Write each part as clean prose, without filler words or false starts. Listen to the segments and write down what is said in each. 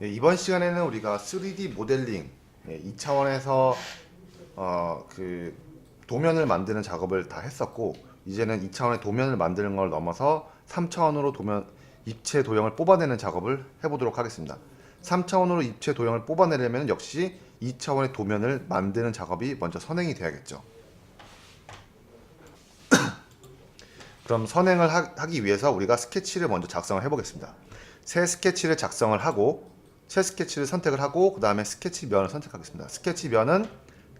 예, 이번 시간에는 우리가 3D 모델링 2차원에서 그 도면을 만드는 작업을 다 했었고, 이제는 2차원의 도면을 만드는 걸 넘어서 3차원으로 도면 입체 도형을 뽑아내는 작업을 해보도록 하겠습니다. 3차원으로 입체 도형을 뽑아내려면 역시 2차원의 도면을 만드는 작업이 먼저 선행이 돼야겠죠. 그럼 선행을 하기 위해서 우리가 스케치를 먼저 작성을 해보겠습니다. 새 스케치를 작성을 하고, 새 스케치를 선택을 하고, 그 다음에 스케치면을 선택하겠습니다. 스케치면은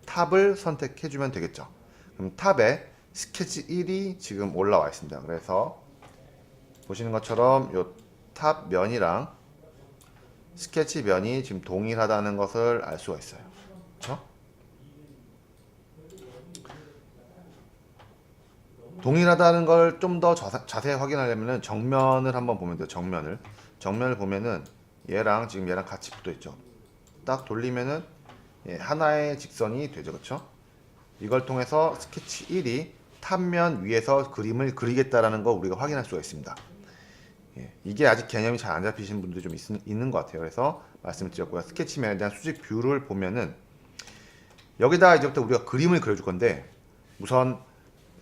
탑을 선택해주면 되겠죠. 그럼 탑에 스케치 1이 지금 올라와 있습니다. 그래서 보시는 것처럼 요 탑 면이랑 스케치 면이 지금 동일하다는 것을 알 수가 있어요. 그렇죠? 동일하다는 걸 좀 더 자세히 확인하려면 정면을 한번 보면 돼요. 정면을 보면은 얘랑 얘랑 같이 붙어 있죠. 딱 돌리면은 하나의 직선이 되죠. 그렇죠? 이걸 통해서 스케치 1이 탑면 위에서 그림을 그리겠다라는 거 우리가 확인할 수가 있습니다. 이게 아직 개념이 잘 안 잡히신 분들이 좀 있는 것 같아요. 그래서 말씀을 드렸고요. 스케치면에 대한 수직 뷰를 보면은 여기다 이제부터 우리가 그림을 그려줄 건데, 우선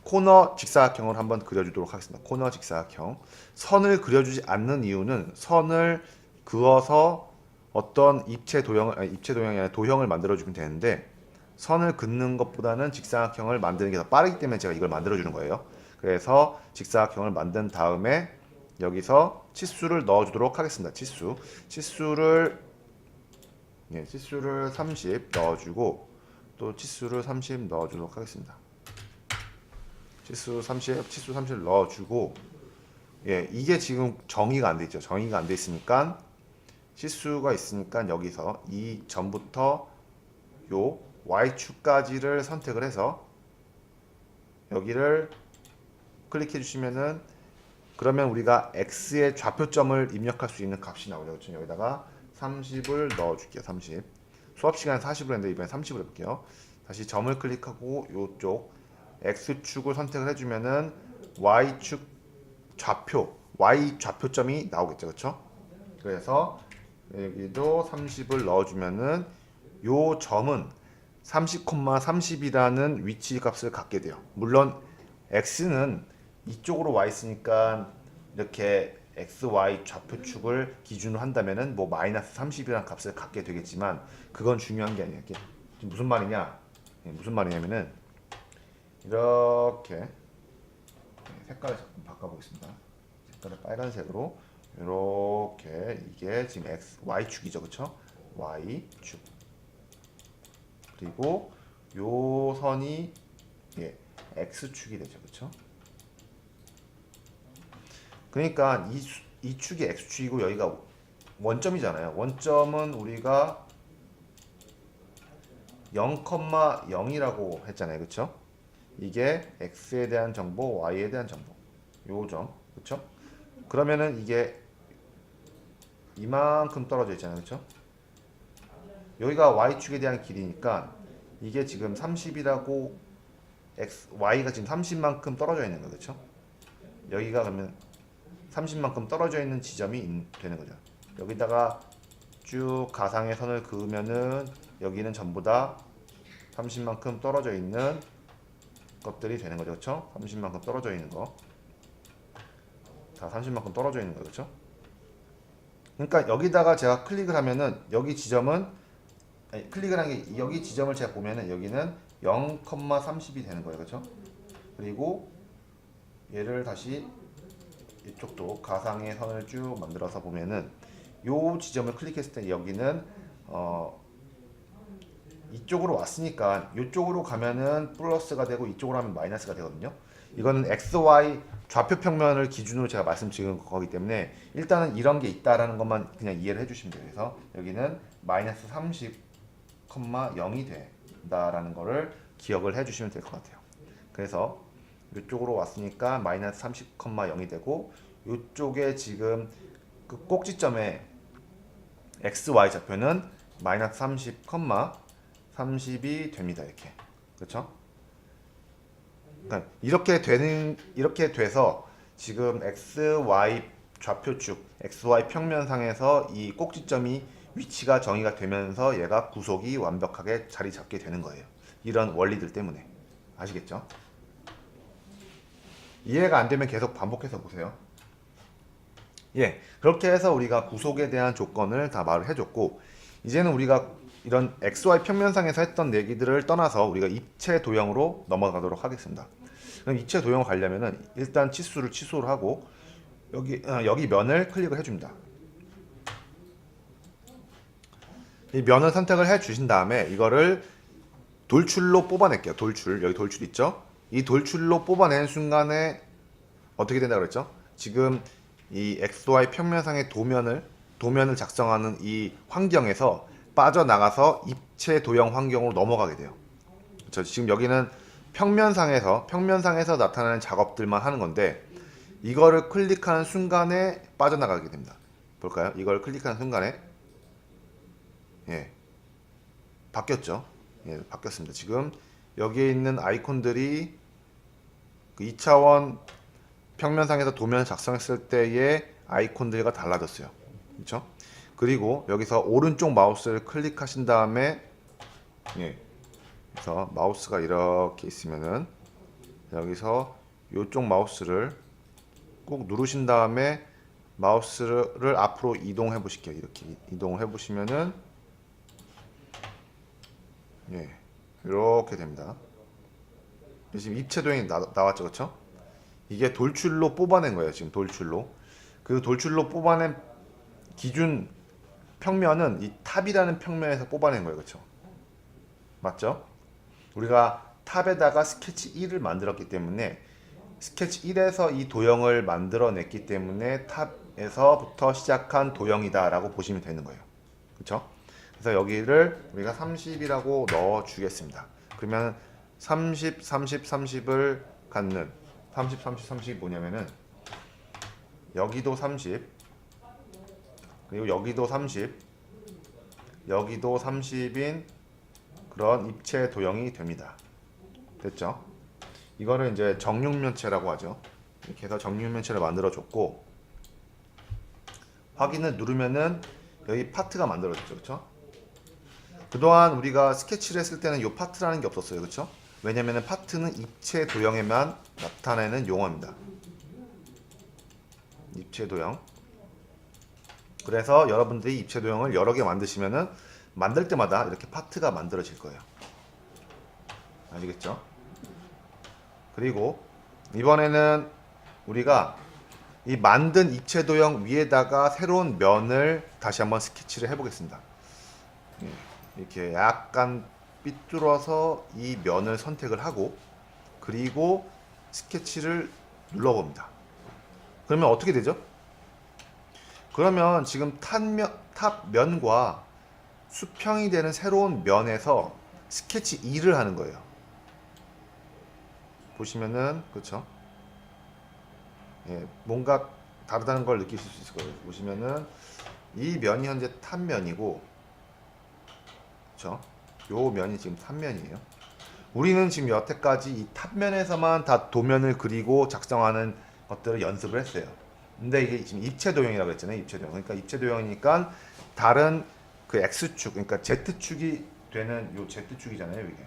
코너 직사각형을 한번 그려주도록 하겠습니다. 코너 직사각형. 선을 그려주지 않는 이유는 선을 그어서 어떤 입체 도형을 아니라 도형을 만들어주면 되는데, 선을 긋는 것보다는 직사각형을 만드는 게 더 빠르기 때문에 제가 이걸 만들어주는 거예요. 그래서 직사각형을 만든 다음에 여기서 치수를 넣어주도록 하겠습니다. 치수를 30 넣어주고, 또 치수를 30 넣어주도록 하겠습니다. 치수 30 넣어주고, 이게 지금 정의가 안 돼 있죠. 정의가 안 돼 있으니까 치수가 있으니까 여기서 이 점부터 요 Y축까지를 선택을 해서 여기를 클릭해 주시면은, 그러면 우리가 X의 좌표점을 입력할 수 있는 값이 나오죠. 그렇죠? 여기다가 30을 넣어 줄게요. 30. 수업 시간에 40으로 했는데 이번에 30으로 해볼게요. 다시 점을 클릭하고 요쪽 X축을 선택을 해주면은 Y축 Y 좌표점이 나오겠죠. 그렇죠? 그래서 여기도 30을 넣어주면은 요 점은 30,30이라는 위치 값을 갖게 돼요. 물론 x는 이쪽으로 와 있으니까 이렇게 x, y 좌표축을 기준으로 한다면은 뭐 마이너스 30이라는 값을 갖게 되겠지만, 그건 중요한 게 아니에요. 이게 무슨 말이냐? 무슨 말이냐면은 이렇게 색깔을 잠깐 바꿔보겠습니다. 색깔을 빨간색으로 이렇게, 이게 지금 x, y축이죠, 그렇죠? y축. 그리고 요 선이 x축이 되죠, 그렇죠? 그러니까 이 축이 x축이고 여기가 원점이잖아요. 원점은 우리가 0,0이라고 했잖아요, 그렇죠? 이게 x에 대한 정보, y에 대한 정보, 요 점, 그렇죠? 그러면은 이게 이만큼 떨어져 있잖아요, 그렇죠? 여기가 y축에 대한 길이니까 이게 지금 30이라고, y가 지금 30만큼 떨어져 있는 거죠, 그렇죠? 여기가 그러면 30만큼 떨어져 있는 지점이 되는 거죠. 여기다가 쭉 가상의 선을 그으면은 여기는 전부 다 30만큼 떨어져 있는 것들이 되는 거죠, 그렇죠? 30만큼 떨어져 있는 거, 다 30만큼 떨어져 있는 거죠, 그렇죠? 그러니까 여기다가 제가 클릭을 하면은 여기 지점은, 클릭을 한 게 여기 지점을 제가 보면은 여기는 0,30이 되는 거예요, 그렇죠? 그리고 얘를 다시 이쪽도 가상의 선을 쭉 만들어서 보면은 요 지점을 클릭했을 때 여기는 이쪽으로 왔으니까 이쪽으로 가면은 플러스가 되고 이쪽으로 하면 마이너스가 되거든요. 이거는 x, y 좌표 평면을 기준으로 제가 말씀드린 거기 때문에 일단은 이런 게 있다라는 것만 그냥 이해를 해주시면 돼요. 그래서 여기는 마이너스 30,0이 된다라는 거를 기억을 해주시면 될 것 같아요. 그래서 이쪽으로 왔으니까 마이너스 30,0이 되고, 이쪽에 지금 그 꼭지점에 x, y 좌표는 마이너스 30,30이 됩니다. 이렇게, 그렇죠? 그러니까 이렇게 돼서 지금 x, y 좌표축, x, y 평면상에서 이 꼭지점이 위치가 정의가 되면서 얘가 구속이 완벽하게 자리 잡게 되는 거예요. 이런 원리들 때문에. 아시겠죠? 이해가 안 되면 계속 반복해서 보세요. 예, 그렇게 해서 우리가 구속에 대한 조건을 다 말을 해줬고, 이제는 우리가 이런 XY 평면상에서 했던 얘기들을 떠나서 우리가 입체 도형으로 넘어가도록 하겠습니다. 그럼 입체 도형을 가려면은 일단 치수를 취소를 하고 여기 면을 클릭을 해줍니다. 이 면을 선택을 해 주신 다음에 이거를 돌출로 뽑아낼게요. 돌출, 여기 돌출 있죠? 이 돌출로 뽑아낸 순간에 어떻게 된다고 그랬죠? 지금 이 XY 평면상의 도면을 작성하는 이 환경에서 빠져나가서 입체 도형 환경으로 넘어가게 돼요. 그렇죠? 지금 여기는 평면상에서 나타나는 작업들만 하는 건데, 이거를 클릭하는 순간에 빠져나가게 됩니다. 볼까요? 이걸 클릭하는 순간에 예, 바뀌었죠? 예, 바뀌었습니다. 지금 여기에 있는 아이콘들이 그 2차원 평면상에서 도면을 작성했을 때의 아이콘들과 달라졌어요. 그렇죠? 그리고 여기서 오른쪽 마우스를 클릭하신 다음에 예, 그래서 마우스가 이렇게 있으면은 여기서 이쪽 마우스를 꼭 누르신 다음에 마우스를 앞으로 이동해 보실게요. 이렇게 이동을 해 보시면은 예, 이렇게 됩니다. 지금 입체 도형이 나왔죠, 그렇죠? 이게 돌출로 뽑아낸 거예요. 지금 돌출로. 그 돌출로 뽑아낸 기준 평면은 이 탑이라는 평면에서 뽑아낸 거예요, 그렇죠? 맞죠? 우리가 탑에다가 스케치 1을 만들었기 때문에 스케치 1에서 이 도형을 만들어냈기 때문에 탑에서부터 시작한 도형이다 라고 보시면 되는 거예요. 그렇죠? 그래서 여기를 우리가 30이라고 넣어 주겠습니다. 그러면 30, 30, 30을 갖는 30, 30, 30이 뭐냐면은 여기도 30, 그리고 여기도 30, 여기도 30인 그런 입체 도형이 됩니다. 됐죠? 이거를 이제 정육면체라고 하죠. 이렇게 해서 정육면체를 만들어 줬고, 확인을 누르면은 여기 파트가 만들어졌죠. 그렇죠? 그동안 우리가 스케치를 했을 때는 이 파트라는 게 없었어요. 그렇죠? 왜냐면은 파트는 입체 도형에만 나타내는 용어입니다. 입체 도형. 그래서 여러분들이 입체 도형을 여러 개 만드시면은 만들 때마다 이렇게 파트가 만들어질 거예요. 아시겠죠? 그리고 이번에는 우리가 이 만든 입체 도형 위에다가 새로운 면을 다시 한번 스케치를 해보겠습니다. 이렇게 약간 삐뚤어서 이 면을 선택을 하고, 그리고 스케치를 눌러봅니다. 그러면 어떻게 되죠? 그러면 지금 탑면과 수평이 되는 새로운 면에서 스케치 2를 하는 거예요. 보시면은 그렇죠? 예, 뭔가 다르다는 걸 느끼실 수 있을 거예요. 보시면은 이 면이 현재 탑면이고, 그렇죠? 요 면이 지금 탑면이에요. 우리는 지금 여태까지 이 탑면에서만 다 도면을 그리고 작성하는 것들을 연습을 했어요. 근데 이게 지금 입체 도형이라고 했잖아요. 입체 도형. 그러니까 입체 도형이니까 다른 그 X축, 그러니까 Z축이 되는 요 Z축이잖아요, 이게.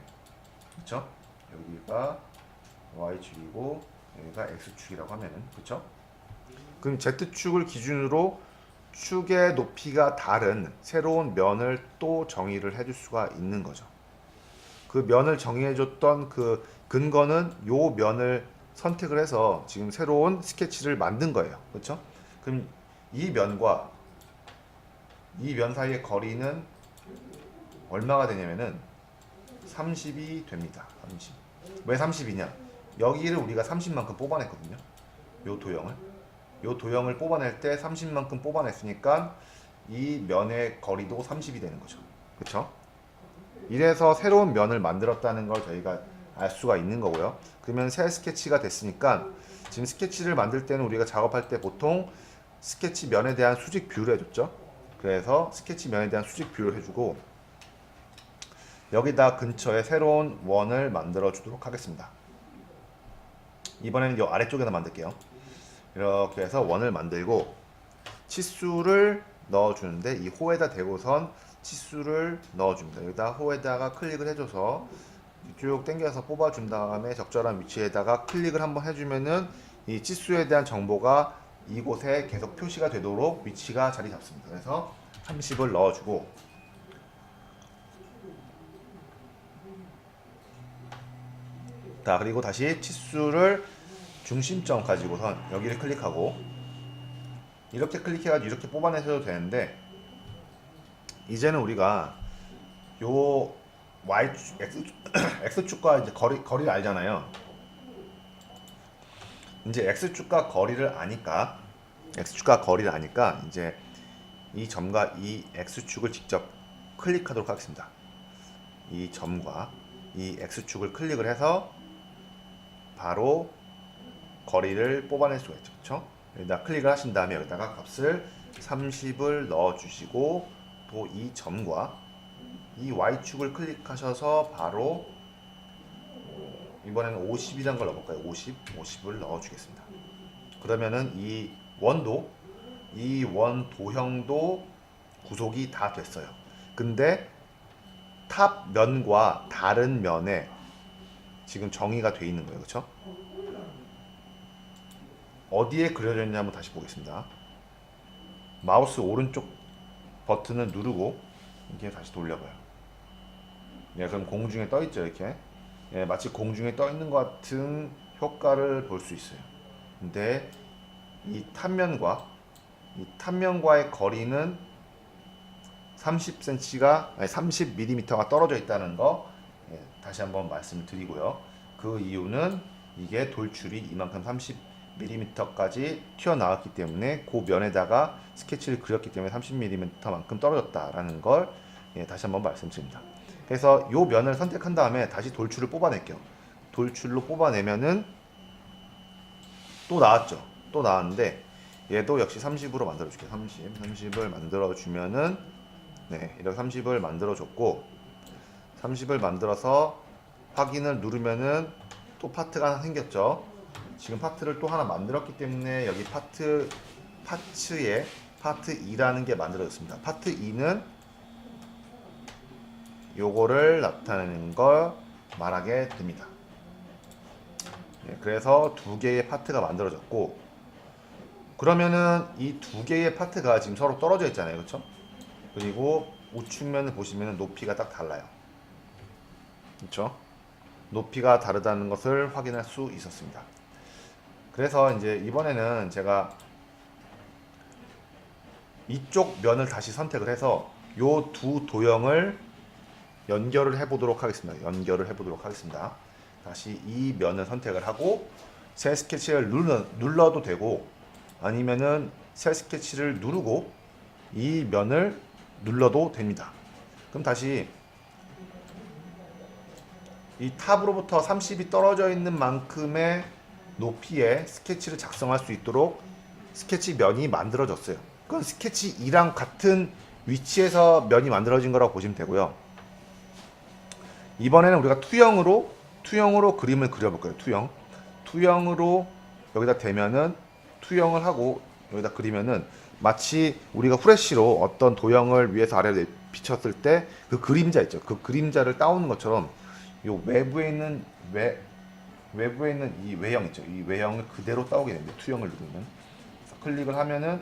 그렇죠? 여기가 Y축이고 여기가 X축이라고 하면은, 그렇죠? 그럼 Z축을 기준으로 축의 높이가 다른 새로운 면을 또 정의를 해줄 수가 있는 거죠. 그 면을 정의해줬던 그 근거는 요 면을 선택을 해서 지금 새로운 스케치를 만든 거예요. 그렇죠? 그럼 이 면과 이 면 사이의 거리는 얼마가 되냐면은 30이 됩니다. 30. 왜 30이냐? 여기를 우리가 30만큼 뽑아냈거든요. 요 도형을 뽑아낼 때 30만큼 뽑아냈으니까 이 면의 거리도 30이 되는 거죠. 그렇죠? 이래서 새로운 면을 만들었다는 걸 저희가 알 수가 있는 거고요. 그러면 새 스케치가 됐으니까 지금 스케치를 만들 때는 우리가 작업할 때 보통 스케치 면에 대한 수직 비율을 해줬죠. 그래서 스케치 면에 대한 수직 비율을 해주고 여기다 근처에 새로운 원을 만들어 주도록 하겠습니다. 이번에는 이 아래쪽에다 만들게요. 이렇게 해서 원을 만들고 치수를 넣어주는데 이 호에다 대고선 치수를 넣어줍니다. 여기다 호에다가 클릭을 해줘서 쭉 당겨서 뽑아준 다음에 적절한 위치에다가 클릭을 한번 해주면은 이 치수에 대한 정보가 이곳에 계속 표시가 되도록 위치가 자리 잡습니다. 그래서 30을 넣어주고, 자 그리고 다시 치수를 중심점 가지고선 여기를 클릭하고, 이렇게 클릭해가지고 이렇게 뽑아내셔도 되는데, 이제는 우리가 요 X축과 이제 거리를 알잖아요. 이제 X축과 거리를 아니까 이제 이 점과 이 X축을 직접 클릭하도록 하겠습니다. 이 점과 이 X축을 클릭을 해서 바로 거리를 뽑아낼 수가 있죠. 그렇죠? 여기다 클릭을 하신 다음에 여기다가 값을 30을 넣어주시고, 또 이 점과 이 Y축을 클릭하셔서 바로 이번에는 50이라는 걸 넣어볼까요? 50을 넣어주겠습니다. 그러면은 이 원 도형도 구속이 다 됐어요. 근데 탑 면과 다른 면에 지금 정의가 돼 있는 거예요. 그렇죠? 어디에 그려져 있냐 한번 다시 보겠습니다. 마우스 오른쪽 버튼을 누르고 이렇게 다시 돌려봐요. 예, 그럼 공중에 떠 있죠, 이렇게. 예, 마치 공중에 떠 있는 것 같은 효과를 볼 수 있어요. 근데 이 탑면과의 거리는 30mm가 떨어져 있다는 거, 예, 다시 한번 말씀을 드리고요. 그 이유는 이게 돌출이 이만큼 30mm까지 튀어나왔기 때문에 그 면에다가 스케치를 그렸기 때문에 30mm만큼 떨어졌다라는 걸, 예, 다시 한번 말씀드립니다. 그래서 요 면을 선택한 다음에 다시 돌출을 뽑아낼게요. 돌출로 뽑아내면은 또 나왔죠. 또 나왔는데 얘도 역시 30으로 만들어줄게요. 30을 만들어주면은, 네, 이렇게 30을 만들어줬고, 30을 만들어서 확인을 누르면은 또 파트가 하나 생겼죠. 지금 파트를 또 하나 만들었기 때문에 여기 파츠에 파트 2라는 게 만들어졌습니다. 파트 2는 요거를 나타내는 걸 말하게 됩니다. 예, 그래서 두 개의 파트가 만들어졌고, 그러면은 이 두 개의 파트가 지금 서로 떨어져 있잖아요. 그렇죠? 그리고 우측면을 보시면 높이가 딱 달라요. 그렇죠? 높이가 다르다는 것을 확인할 수 있었습니다. 그래서 이제 이번에는 제가 이쪽 면을 다시 선택을 해서 요 두 도형을 연결을 해보도록 하겠습니다. 다시 이 면을 선택을 하고 새 스케치를 눌러도 되고, 아니면은 새 스케치를 누르고 이 면을 눌러도 됩니다. 그럼 다시 이 탑으로부터 30이 떨어져 있는 만큼의 높이의 스케치를 작성할 수 있도록 스케치 면이 만들어졌어요. 그건 스케치 2랑 같은 위치에서 면이 만들어진 거라고 보시면 되고요. 이번에는 우리가 투영으로 그림을 그려볼 거예요. 투영으로 여기다 대면은, 투영을 하고 여기다 그리면은 마치 우리가 후레쉬로 어떤 도형을 위에서 아래로 비쳤을 때 그 그림자 있죠. 그 그림자를 따오는 것처럼 요 외부에 있는 이 외형 있죠. 이 외형을 그대로 따오게 됩니다. 투영을 누르면. 클릭을 하면은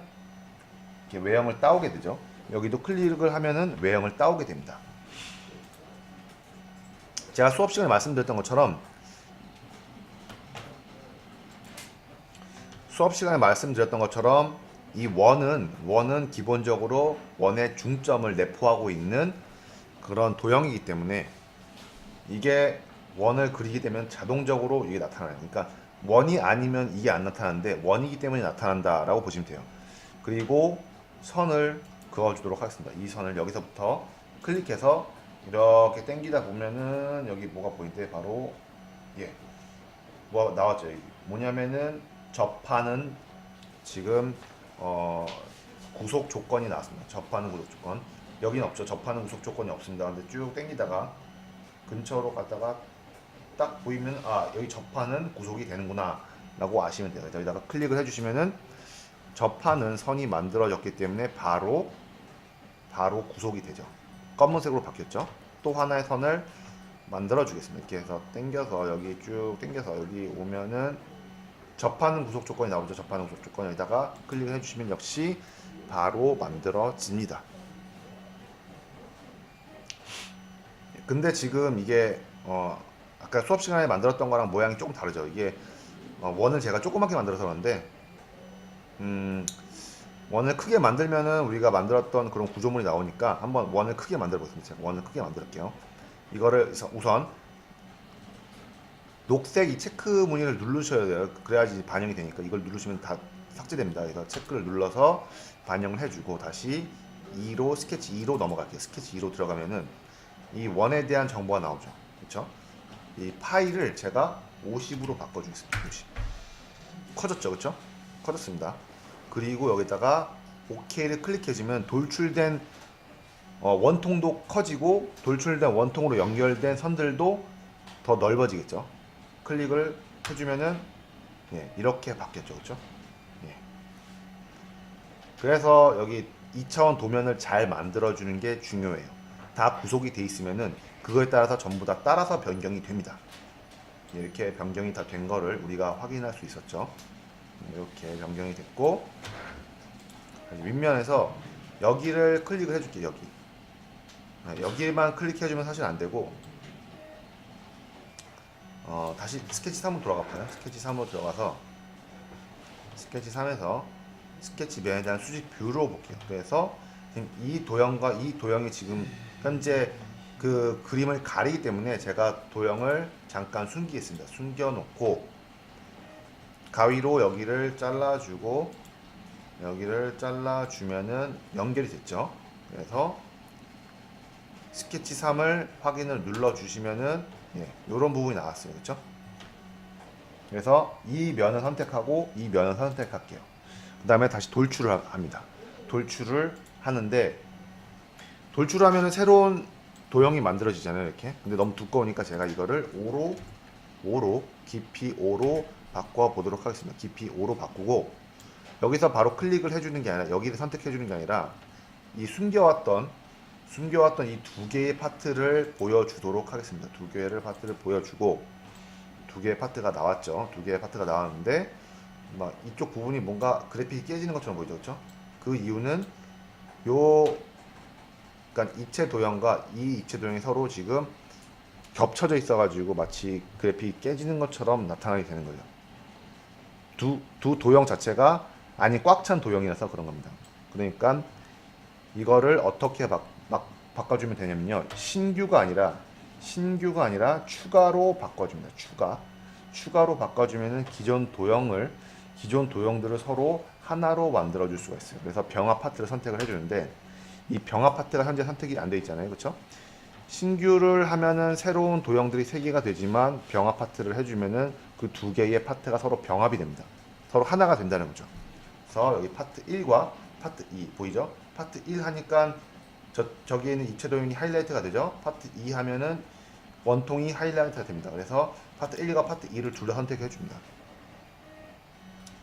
이렇게 외형을 따오게 되죠. 여기도 클릭을 하면은 외형을 따오게 됩니다. 제가 수업 시간에 말씀드렸던 것처럼 이 원은 기본적으로 원의 중점을 내포하고 있는 그런 도형이기 때문에 이게 원을 그리게 되면 자동적으로 이게 나타나요. 그러니까 원이 아니면 이게 안 나타나는데 원이기 때문에 나타난다라고 보시면 돼요. 그리고 선을 그어주도록 하겠습니다. 이 선을 여기서부터 클릭해서 이렇게 당기다 보면은 여기 뭐가 보이는데 바로 뭐 나왔죠. 여기 뭐냐면은 접하는 지금 구속 조건이 나왔습니다. 접하는 구속 조건. 여기는 없죠. 접하는 구속 조건이 없습니다. 근데 쭉 당기다가 근처로 갔다가 딱 보이면 여기 접하는 구속이 되는구나 라고 아시면 돼요. 여기다가 클릭을 해주시면은 접하는 선이 만들어졌기 때문에 바로 구속이 되죠. 검은색으로 바뀌었죠. 또 하나의 선을 만들어 주겠습니다. 이렇게 해서 당겨서 여기 쭉 당겨서 여기 오면은 접하는 구속 조건이 나오죠. 접하는 구속 조건 여기다가 클릭을 해주시면 역시 바로 만들어집니다. 근데 지금 이게 아까 수업 시간에 만들었던 거랑 모양이 조금 다르죠. 이게 원을 제가 조그맣게 만들어서 그런데 원을 크게 만들면은 우리가 만들었던 그런 구조물이 나오니까 한번 원을 크게 만들어 보겠습니다. 제가 원을 크게 만들게요. 이거를 우선 녹색 이 체크 무늬를 누르셔야 돼요. 그래야지 반영이 되니까. 이걸 누르시면 다 삭제됩니다. 그래서 체크를 눌러서 반영을 해주고 다시 2로 스케치 2로 넘어갈게요. 스케치 2로 들어가면은 이 원에 대한 정보가 나오죠. 그렇죠? 이 파일을 제가 50으로 바꿔주겠습니다. 50. 커졌죠, 그렇죠? 커졌습니다. 그리고 여기다가 OK를 클릭해주면 돌출된 원통도 커지고 돌출된 원통으로 연결된 선들도 더 넓어지겠죠. 클릭을 해주면은 이렇게 바뀌었죠, 그렇죠? 예. 그래서 여기 2차원 도면을 잘 만들어주는 게 중요해요. 다 구속이 돼 있으면은 그거에 따라서 전부 다 따라서 변경이 됩니다. 이렇게 변경이 다 된 거를 우리가 확인할 수 있었죠. 이렇게 변경이 됐고 윗면에서 여기를 클릭을 해줄게요. 여기에만 클릭해주면 사실 안 되고 다시 스케치 3으로 돌아가 봐요. 스케치 3으로 들어가서 스케치 3에서 스케치 면에 대한 수직 뷰로 볼게요. 그래서 지금 이 도형과 이 도형이 지금 현재 그 그림을 가리기 때문에 제가 도형을 잠깐 숨기겠습니다. 숨겨놓고 가위로 여기를 잘라주고 여기를 잘라주면은 연결이 됐죠. 그래서 스케치 3을 확인을 눌러주시면은 이런 부분이 나왔어요. 그렇죠? 그래서 이 면을 선택하고 이 면을 선택할게요. 그 다음에 다시 돌출을 합니다. 돌출을 하는데 돌출하면은 새로운 도형이 만들어지잖아요. 이렇게. 근데 너무 두꺼우니까 제가 이거를 5로 깊이 5로 바꿔 보도록 하겠습니다. 깊이 5로 바꾸고 여기서 바로 클릭을 해주는 게 아니라 여기를 선택해 주는 게 아니라 이 숨겨왔던 이 두 개의 파트를 보여주도록 하겠습니다. 두 개의 파트를 보여주고 두 개의 파트가 나왔죠. 두 개의 파트가 나왔는데 막 이쪽 부분이 뭔가 그래픽이 깨지는 것처럼 보이죠, 그렇죠? 그 이유는 그러니까 입체 도형과 이 입체 도형이 서로 지금 겹쳐져 있어가지고 마치 그래픽이 깨지는 것처럼 나타나게 되는 거예요. 두 도형 자체가 꽉 찬 도형이라서 그런 겁니다. 그러니까 이거를 어떻게 바꿔주면 되냐면요. 신규가 아니라 추가로 바꿔줍니다. 추가로 바꿔주면은 기존 도형들을 서로 하나로 만들어줄 수가 있어요. 그래서 병합 파트를 선택을 해주는데 이 병합 파트가 현재 선택이 안 돼 있잖아요, 그렇죠? 신규를 하면은 새로운 도형들이 3개가 되지만 병합 파트를 해주면은 그 2개의 파트가 서로 병합이 됩니다. 서로 하나가 된다는 거죠. 그래서 여기 파트 1과 파트 2 보이죠? 파트 1 하니까 저기에 있는 입체 도형이 하이라이트가 되죠. 파트 2 하면은 원통이 하이라이트가 됩니다. 그래서 파트 1과 파트 2를 둘 다 선택해 줍니다.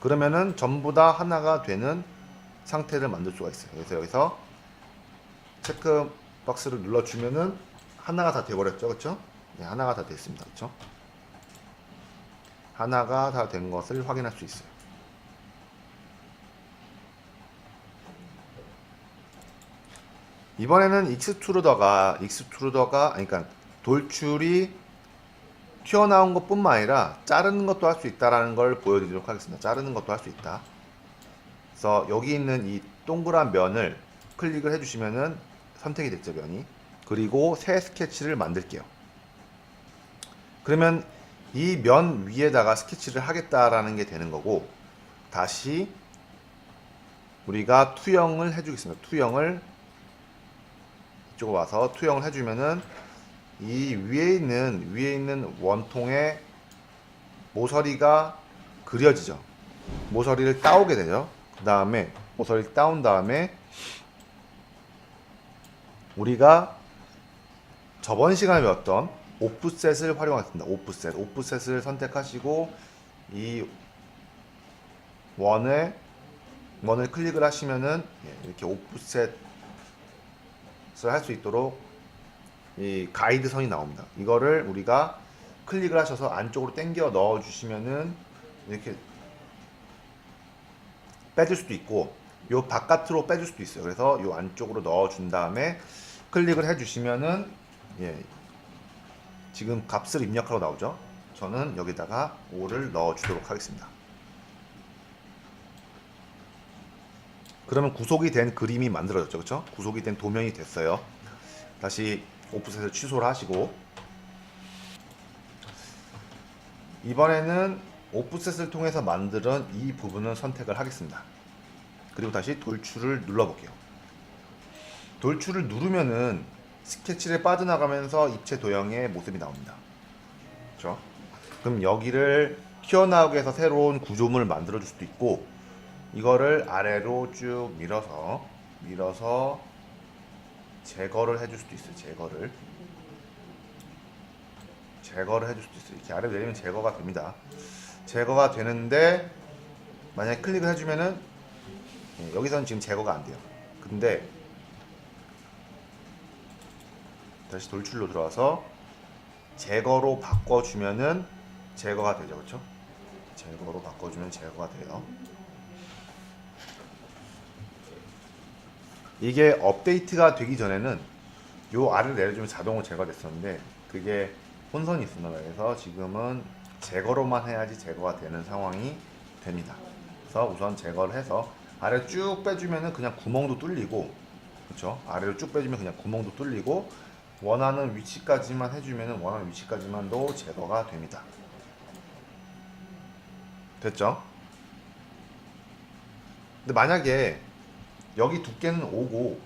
그러면은 전부 다 하나가 되는 상태를 만들 수가 있어요. 그래서 여기서 체크 박스를 눌러주면은 하나가 다 돼버렸죠, 그렇죠? 네, 하나가 다 됐습니다, 그렇죠? 하나가 다 된 것을 확인할 수 있어요. 이번에는 익스트루더가 그러니까 돌출이 튀어나온 것뿐만 아니라 자르는 것도 할 수 있다라는 걸 보여드리도록 하겠습니다. 자르는 것도 할 수 있다. 그래서 여기 있는 이 동그란 면을 클릭을 해주시면은 선택이 됐죠, 면이. 그리고 새 스케치를 만들게요. 그러면 이 면 위에다가 스케치를 하겠다라는 게 되는 거고 다시 우리가 투영을 해주겠습니다. 투영을 이쪽으로 와서 투영을 해주면은 이 위에 있는 원통에 모서리가 그려지죠. 모서리를 따오게 되죠. 그 다음에 모서리를 따온 다음에 우리가 저번 시간에 배웠던 오프셋을 활용하겠습니다. 오프셋을 선택하시고 이 원의 원을 클릭을 하시면은 이렇게 오프셋을 할 수 있도록 이 가이드 선이 나옵니다. 이거를 우리가 클릭을 하셔서 안쪽으로 당겨 넣어 주시면은 이렇게 빼줄 수도 있고 요 바깥으로 빼줄 수도 있어요. 그래서 요 안쪽으로 넣어 준 다음에 클릭을 해 주시면은 지금 값을 입력하러 나오죠. 저는 여기다가 5를 넣어 주도록 하겠습니다. 그러면 구속이 된 그림이 만들어졌죠. 그렇죠? 구속이 된 도면이 됐어요. 다시 오프셋을 취소를 하시고 이번에는 오프셋을 통해서 만든 이 부분을 선택을 하겠습니다. 그리고 다시 돌출을 눌러볼게요. 돌출을 누르면은 스케치를 빠져나가면서 입체 도형의 모습이 나옵니다. 그렇죠? 그럼 여기를 튀어나오게 해서 새로운 구조물을 만들어 줄 수도 있고 이거를 아래로 쭉 밀어서 제거를 해줄 수도 있어요. 제거를 해줄 수도 있어요. 이렇게 아래로 내리면 제거가 됩니다. 제거가 되는데 만약에 클릭을 해주면은 여기서는 지금 제거가 안 돼요. 근데 다시 돌출로 들어와서 제거로 바꿔주면은 제거가 되죠. 그렇죠? 제거로 바꿔주면 제거가 돼요. 이게 업데이트가 되기 전에는 요 아래를 내려주면 자동으로 제거됐었는데 그게 혼선이 있었나 봐요. 그래서 지금은 제거로만 해야지 제거가 되는 상황이 됩니다. 그래서 우선 제거를 해서 아래 쭉 빼주면은 그냥 구멍도 뚫리고, 그렇죠? 아래로 쭉 빼주면 그냥 구멍도 뚫리고 원하는 위치까지만 해주면은 원하는 위치까지만도 제거가 됩니다. 됐죠? 근데 만약에 여기 두께는 5고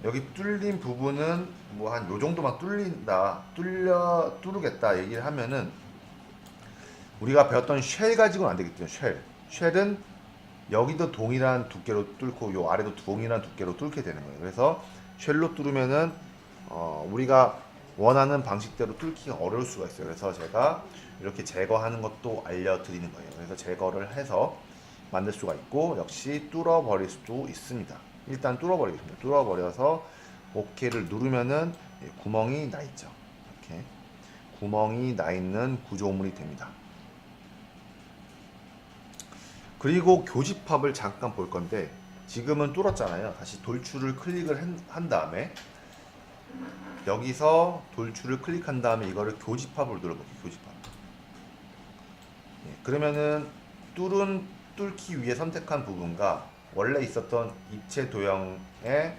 여기 뚫린 부분은 뭐 한 요 정도만 뚫르겠다 얘기를 하면은 우리가 배웠던 쉘 가지고는 안 되겠죠. 쉘은 여기도 동일한 두께로 뚫고 요 아래도 동일한 두께로 뚫게 되는 거예요. 그래서 쉘로 뚫으면은 우리가 원하는 방식대로 뚫기가 어려울 수가 있어요. 그래서 제가 이렇게 제거하는 것도 알려드리는 거예요. 그래서 제거를 해서 만들 수가 있고 역시 뚫어버릴 수도 있습니다. 일단 뚫어버리겠습니다. 뚫어버려서 OK를 누르면은 구멍이 나 있죠. 이렇게 구멍이 나 있는 구조물이 됩니다. 그리고 교집합을 잠깐 볼 건데 지금은 뚫었잖아요. 다시 돌출을 클릭을 한 다음에 여기서 돌출을 클릭한 다음에 이거를 교집합으로 눌러볼게요. 교집합. 그러면은 뚫기 위해 선택한 부분과 원래 있었던 입체 도형의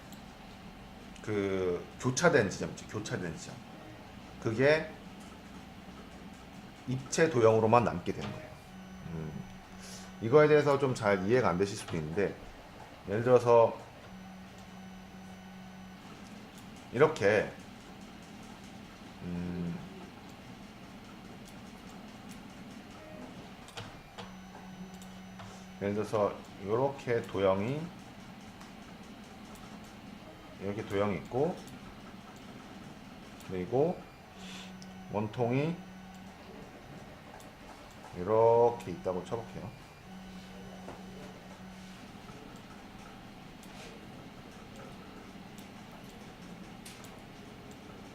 그 교차된 지점 있죠. 교차된 지점. 그게 입체 도형으로만 남게 되는 거예요. 이거에 대해서 좀 잘 이해가 안 되실 수도 있는데 예를 들어서 이렇게 예를 들어서 이렇게 도형이 있고 그리고 원통이 이렇게 있다고 쳐볼게요.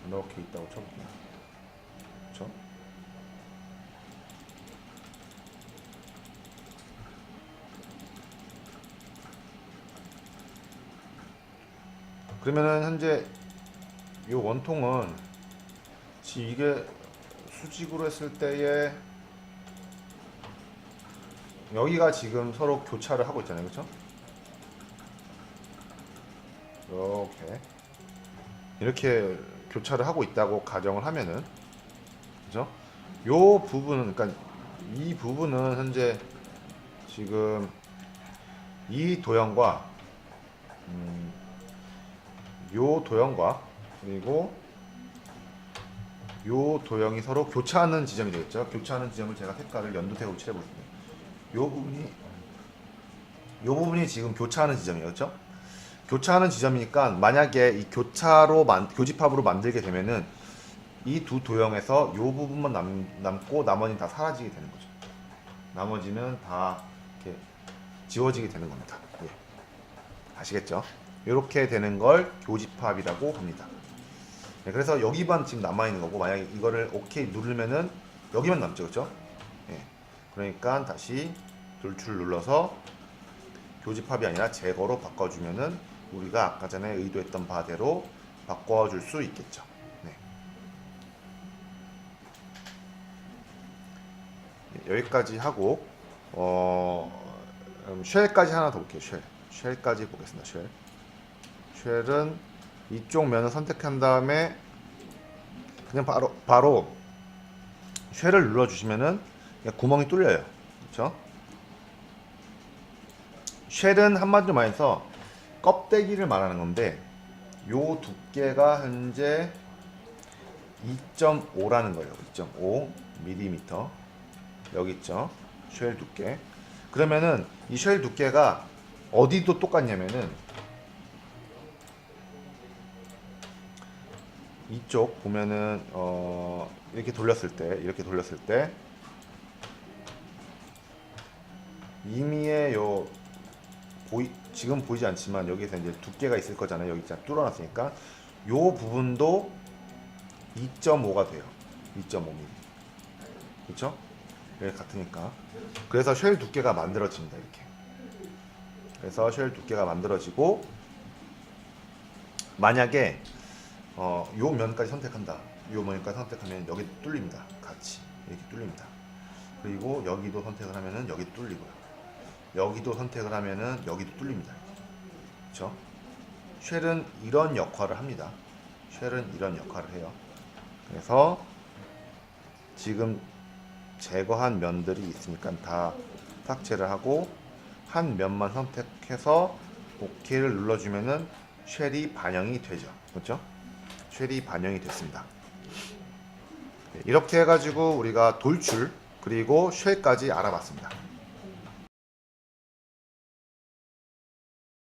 이렇게 있다고 쳐볼게요. 그렇죠? 그러면은 현재 이 원통은 이게 수직으로 했을 때에 여기가 지금 서로 교차를 하고 있잖아요. 그렇죠? 이렇게 교차를 하고 있다고 가정을 하면은 그죠? 요 부분은 그러니까 이 부분은 현재 지금 이 도형과 요 도형과 그리고 요 도형이 서로 교차하는 지점이 되겠죠. 교차하는 지점을 제가 색깔을 연두색으로 칠해보겠습니다. 요 부분이 지금 교차하는 지점이에요. 그렇죠? 교차하는 지점이니까 만약에 이 교집합으로 만들게 되면은 이 두 도형에서 요 부분만 남고 나머지는 다 사라지게 되는 거죠. 나머지는 다 이렇게 지워지게 되는 겁니다. 예. 아시겠죠? 이렇게 되는 걸 교집합이라고 합니다. 네, 그래서 여기만 지금 남아있는 거고, 만약에 이거를 OK 누르면은 여기만 남죠, 그렇죠? 예. 그러니까 다시 돌출을 눌러서 교집합이 아니라 제거로 바꿔주면은 우리가 아까 전에 의도했던 바대로 바꿔줄 수 있겠죠. 네. 여기까지 하고 쉘까지 하나 더 볼게요. 쉘까지 보겠습니다. 쉘은 이쪽 면을 선택한 다음에 그냥 바로 쉘을 눌러주시면은 그냥 구멍이 뚫려요. 그렇죠? 쉘은 한마디로 말해서 껍데기를 말하는 건데, 요 두께가 현재 2.5라는 거예요. 2.5mm. 여기 있죠. 쉘 두께. 그러면은 이 쉘 두께가 어디도 똑같냐면은 이쪽 보면은 이렇게 돌렸을 때 이미의 요 지금 보이지 않지만 여기서 이제 두께가 있을 거잖아요. 여기 있잖아, 뚫어놨으니까 요 부분도 2.5가 돼요. 2.5mm. 그렇죠? 여기 같으니까. 그래서 쉘 두께가 만들어집니다. 이렇게. 그래서 쉘 두께가 만들어지고, 만약에 요 면까지 선택한다. 요 면까지 선택하면 여기 뚫립니다. 같이 이렇게 뚫립니다. 그리고 여기도 선택을 하면은 여기도 뚫리고요. 여기도 선택을 하면은 여기도 뚫립니다. 그렇죠? 쉘은 이런 역할을 합니다. 쉘은 이런 역할을 해요. 그래서 지금 제거한 면들이 있으니까 다 삭제를 하고 한 면만 선택해서 OK를 눌러주면은 쉘이 반영이 되죠. 그렇죠? 쉘이 반영이 됐습니다. 이렇게 해가지고 우리가 돌출 그리고 쉘까지 알아봤습니다.